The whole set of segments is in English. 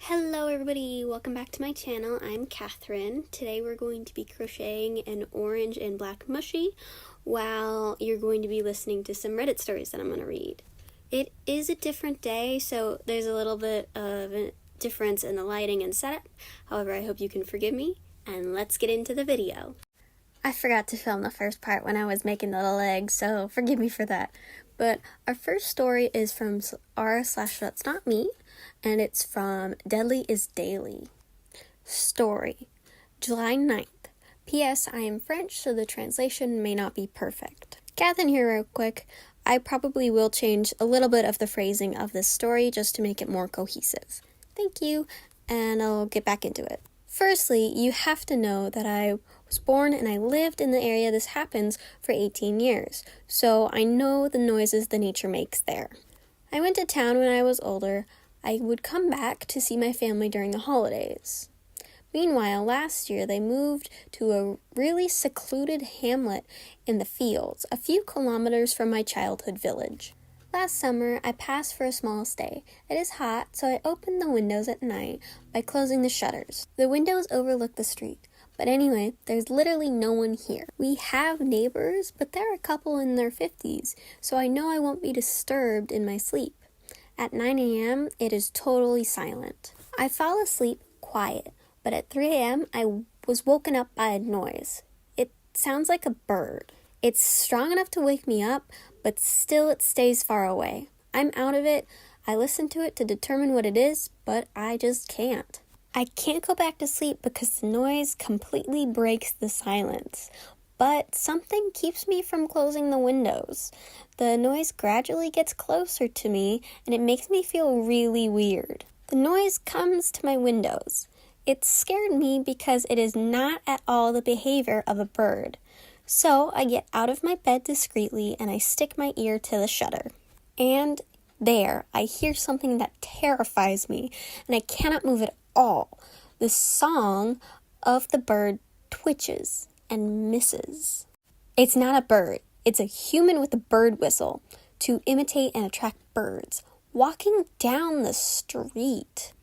Hello everybody, welcome back to my channel. I'm Catherine. Today we're going to be crocheting an orange and black mushie while you're going to be listening to some Reddit stories that I'm going to read. It is a different day, so there's a little bit of a difference in the lighting and setup. However, I hope you can forgive me, and let's get into the video. I forgot to film the first part when I was making the legs, so forgive me for that. But our first story is from r/that's-not-me, and it's from Deadlyisdead. Story, July 9th. P.S. I am French, so the translation may not be perfect. Catherine here real quick. I probably will change a little bit of the phrasing of this story just to make it more cohesive. Thank you, and I'll get back into it. Firstly, you have to know that I was born and I lived in the area this happens for 18 years, so I know the noises the nature makes there. I went to town when I was older. I would come back to see my family during the holidays. Meanwhile, last year they moved to a really secluded hamlet in the fields, a few kilometers from my childhood village. Last summer, I passed for a small stay. It is hot, so I opened the windows at night by closing the shutters. The windows overlook the street, but anyway, there's literally no one here. We have neighbors, but they're a couple in their 50s, so I know I won't be disturbed in my sleep. At 9 a.m., it is totally silent. I fall asleep quiet, but at 3 a.m., I was woken up by a noise. It sounds like a bird. It's strong enough to wake me up, but still it stays far away. I'm out of it. I listen to it to determine what it is, but I just can't. I can't go back to sleep because the noise completely breaks the silence. But something keeps me from closing the windows. The noise gradually gets closer to me, and it makes me feel really weird. The noise comes to my windows. It scared me because it is not at all the behavior of a bird. So I get out of my bed discreetly and I stick my ear to the shutter. And there, I hear something that terrifies me, and I cannot move at all. The song of the bird twitches and misses. It's not a bird. It's a human with a bird whistle to imitate and attract birds, walking down the street.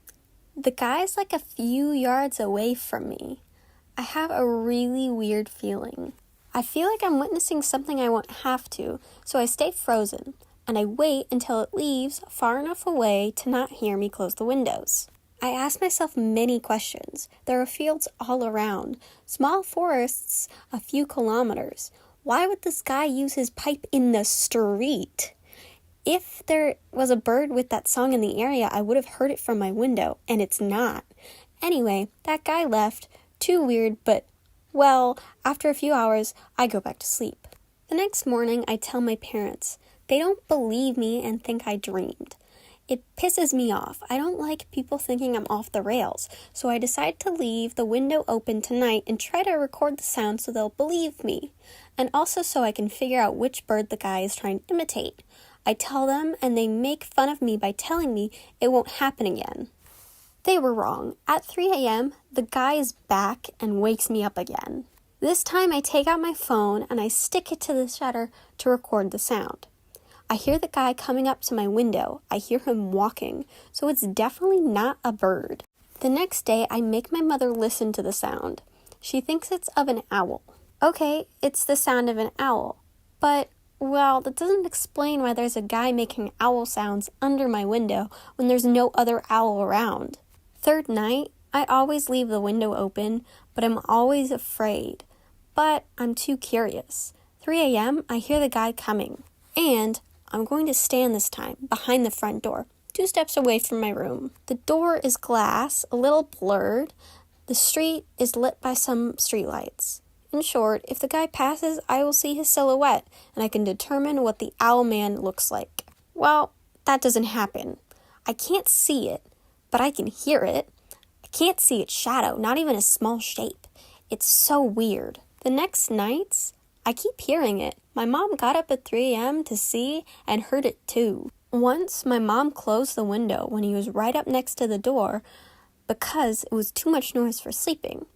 The guy's like a few yards away from me. I have a really weird feeling. I feel like I'm witnessing something I won't have to, so I stay frozen, and I wait until it leaves far enough away to not hear me close the windows. I ask myself many questions. There are fields all around, small forests a few kilometers. Why would this guy use his pipe in the street? If there was a bird with that song in the area, I would have heard it from my window, and it's not. Anyway, that guy left. Too weird, but, well, after a few hours, I go back to sleep. The next morning, I tell my parents. They don't believe me and think I dreamed. It pisses me off. I don't like people thinking I'm off the rails, so I decide to leave the window open tonight and try to record the sound so they'll believe me, and also so I can figure out which bird the guy is trying to imitate. I tell them, and they make fun of me by telling me it won't happen again. They were wrong. At 3 a.m., the guy is back and wakes me up again. This time I take out my phone and I stick it to the shutter to record the sound. I hear the guy coming up to my window. I hear him walking, so it's definitely not a bird. The next day, I make my mother listen to the sound. She thinks it's of an owl. Okay, it's the sound of an owl, but, well, that doesn't explain why there's a guy making owl sounds under my window when there's no other owl around. Third night, I always leave the window open, but I'm always afraid. But I'm too curious. 3 a.m., I hear the guy coming, and I'm going to stand this time behind the front door, 2 steps away from my room. The door is glass, a little blurred. The street is lit by some streetlights. In short, if the guy passes, I will see his silhouette, and I can determine what the owl man looks like. Well, that doesn't happen. I can't see it, but I can hear it. I can't see its shadow, not even a small shape. It's so weird. The next nights, I keep hearing it. My mom got up at 3 a.m. to see and heard it too. Once, my mom closed the window when he was right up next to the door because it was too much noise for sleeping.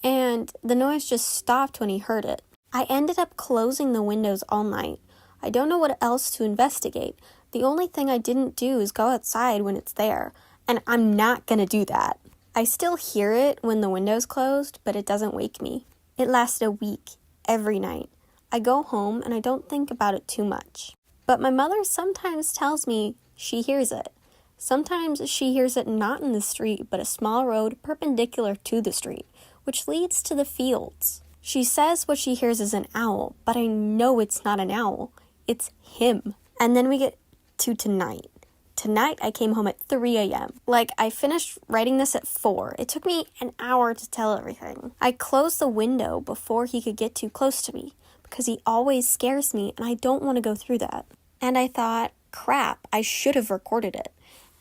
And the noise just stopped when he heard it. I ended up closing the windows all night. I don't know what else to investigate. The only thing I didn't do is go outside when it's there. and I'm not gonna do that. I still hear it when the window's closed, but it doesn't wake me. It lasted a week, every night. I go home and I don't think about it too much. But my mother sometimes tells me she hears it. Sometimes she hears it not in the street, but a small road perpendicular to the street, which leads to the fields. She says what she hears is an owl, but I know it's not an owl. It's him. And then we get to tonight. Tonight, I came home at 3 a.m. I finished writing this at 4. It took me an hour to tell everything. I closed the window before he could get too close to me, because he always scares me, and I don't want to go through that. And I thought, crap, I should have recorded it.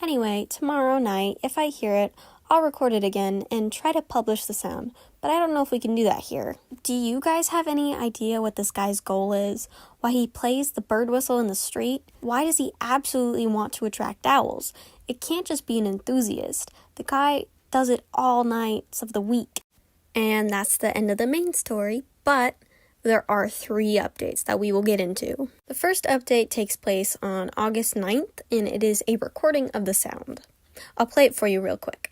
Anyway, tomorrow night, if I hear it, I'll record it again and try to publish the sound, but I don't know if we can do that here. Do you guys have any idea what this guy's goal is? Why he plays the bird whistle in the street? Why does he absolutely want to attract owls? It can't just be an enthusiast. The guy does it all nights of the week. And that's the end of the main story, but there are 3 updates that we will get into. The first update takes place on August 9th, and it is a recording of the sound. I'll play it for you real quick.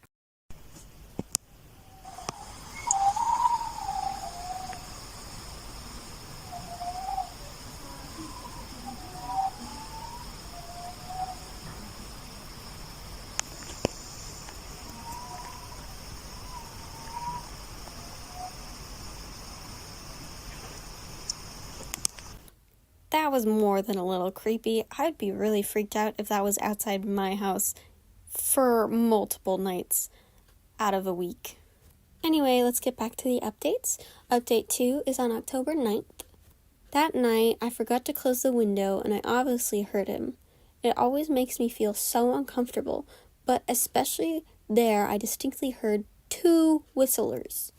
That was more than a little creepy. I'd be really freaked out if that was outside my house for multiple nights out of a week. Anyway, let's get back to the updates. Update 2 is on October 9th. That night, I forgot to close the window and I obviously heard him. It always makes me feel so uncomfortable, but especially there, I distinctly heard 2 whistlers.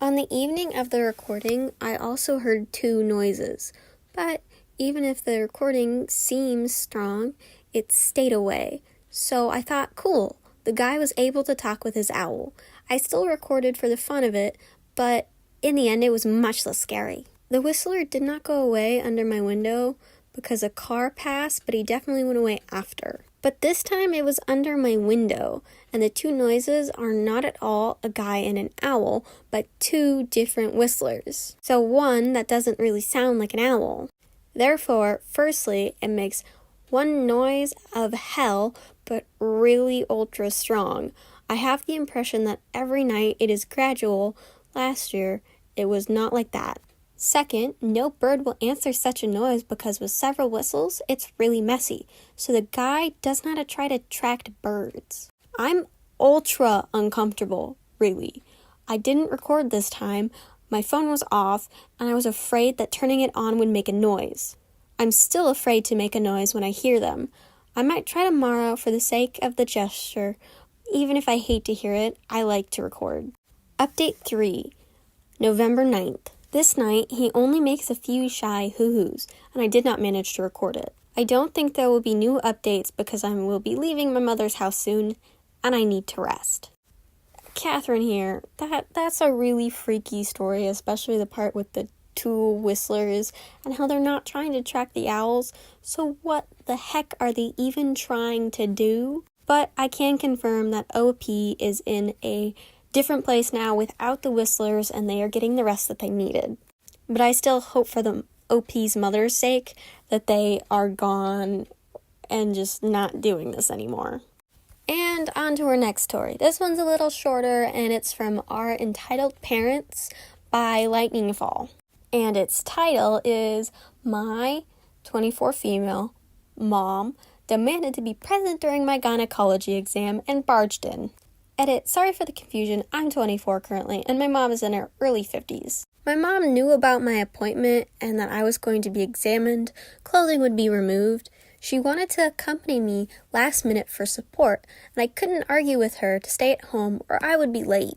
On the evening of the recording, I also heard 2 noises, but even if the recording seems strong, it stayed away. So I thought, cool, the guy was able to talk with his owl. I still recorded for the fun of it, but in the end it was much less scary. The whistler did not go away under my window because a car passed, but he definitely went away after. But this time it was under my window, and the 2 noises are not at all a guy and an owl, but 2 different whistlers. So one that doesn't really sound like an owl. Therefore, firstly, it makes one noise of hell, but really ultra strong. I have the impression that every night it is gradual. Last year, it was not like that. Second, no bird will answer such a noise because with several whistles, it's really messy. So the guy does not try to attract birds. I'm ultra uncomfortable, really. I didn't record this time. My phone was off, and I was afraid that turning it on would make a noise. I'm still afraid to make a noise when I hear them. I might try tomorrow for the sake of the gesture. Even if I hate to hear it, I like to record. Update 3, November 9th. This night, he only makes a few shy hoo-hoos, and I did not manage to record it. I don't think there will be new updates because I will be leaving my mother's house soon, and I need to rest. Catherine here, that's a really freaky story, especially the part with the 2 whistlers and how they're not trying to track the owls. So what the heck are they even trying to do? But I can confirm that OP is in a different place now without the whistlers and they are getting the rest that they needed. But I still hope for the OP's mother's sake that they are gone and just not doing this anymore. And on to our next story. This one's a little shorter, and it's from Our Entitled Parents by Lightning Fall. And its title is My 24 Female Mom Demanded to be Present During My Gynecology Exam and Barged In. Edit, sorry for the confusion, I'm 24 currently, and my mom is in her early 50s. My mom knew about my appointment and that I was going to be examined, clothing would be removed. She wanted to accompany me last minute for support, and I couldn't argue with her to stay at home or I would be late.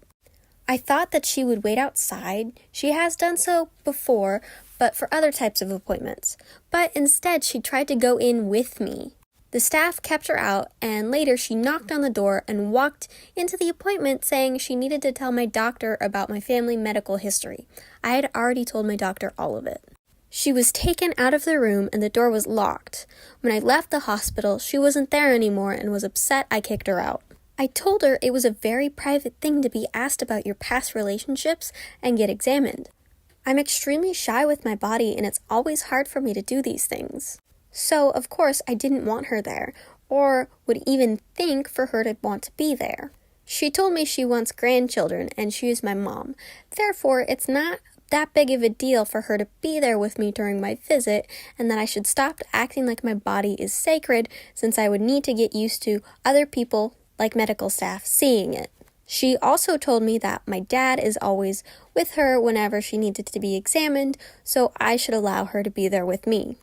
I thought that she would wait outside. She has done so before, but for other types of appointments. But instead, she tried to go in with me. The staff kept her out, and later she knocked on the door and walked into the appointment saying she needed to tell my doctor about my family medical history. I had already told my doctor all of it. She was taken out of the room and the door was locked. When I left the hospital, she wasn't there anymore and was upset I kicked her out. I told her it was a very private thing to be asked about your past relationships and get examined. I'm extremely shy with my body, and it's always hard for me to do these things. So, of course, I didn't want her there, or would even think for her to want to be there. She told me she wants grandchildren, and she is my mom. Therefore, it's not that big of a deal for her to be there with me during my visit, and that I should stop acting like my body is sacred, since I would need to get used to other people, like medical staff, seeing it. She also told me that my dad is always with her whenever she needed to be examined, so I should allow her to be there with me.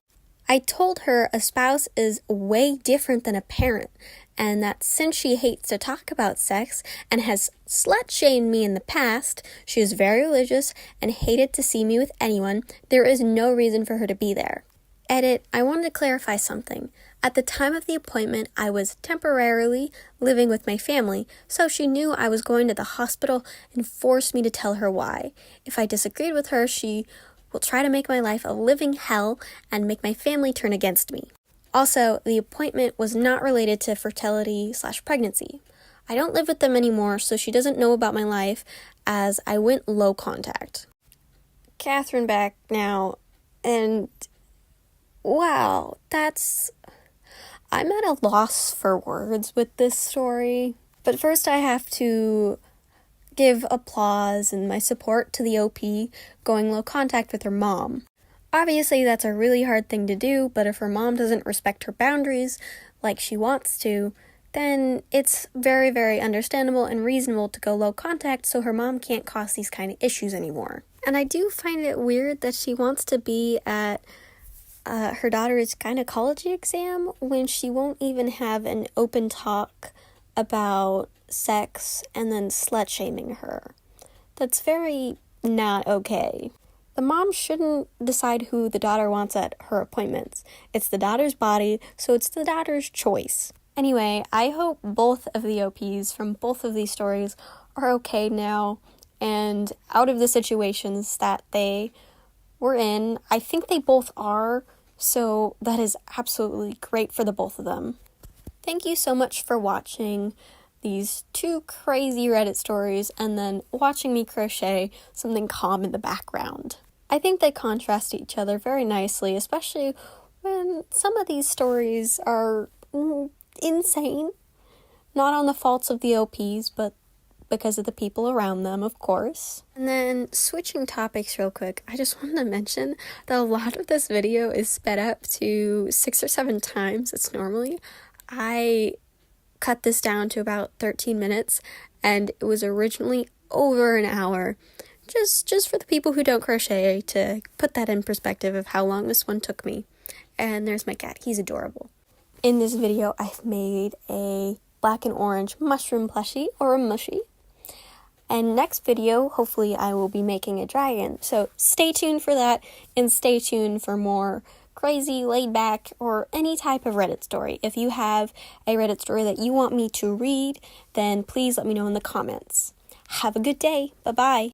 I told her a spouse is way different than a parent, and that since she hates to talk about sex and has slut-shamed me in the past, she is very religious and hated to see me with anyone, there is no reason for her to be there. Edit, I wanted to clarify something. At the time of the appointment, I was temporarily living with my family, so she knew I was going to the hospital and forced me to tell her why. If I disagreed with her, she will try to make my life a living hell and make my family turn against me. Also, the appointment was not related to fertility/pregnancy. I don't live with them anymore, so she doesn't know about my life as I went low contact. Catherine back now, and wow, I'm at a loss for words with this story. But first I have to give applause and my support to the OP going low contact with her mom. Obviously, that's a really hard thing to do, but if her mom doesn't respect her boundaries like she wants to, then it's very, very understandable and reasonable to go low contact so her mom can't cause these kind of issues anymore. And I do find it weird that she wants to be at her daughter's gynecology exam when she won't even have an open talk about sex and then slut-shaming her. That's very not okay. The mom shouldn't decide who the daughter wants at her appointments. It's the daughter's body, so it's the daughter's choice. Anyway, I hope both of the OPs from both of these stories are okay now and out of the situations that they were in. I think they both are, so that is absolutely great for the both of them. Thank you so much for watching these two crazy Reddit stories and then watching me crochet something calm in the background. I think they contrast each other very nicely, especially when some of these stories are insane. Not on the faults of the OPs, but because of the people around them, of course. And then switching topics real quick, I just wanted to mention that a lot of this video is sped up to 6 or 7 times it's normally. I cut this down to about 13 minutes, and it was originally over an hour. Just for the people who don't crochet, to put that in perspective of how long this one took me. And there's my cat. He's adorable. In this video, I've made a black and orange mushroom plushie, or a mushie. And next video, hopefully I will be making a dragon. So stay tuned for that, and stay tuned for more crazy, laid back, or any type of Reddit story. If you have a Reddit story that you want me to read, then please let me know in the comments. Have a good day. Bye-bye.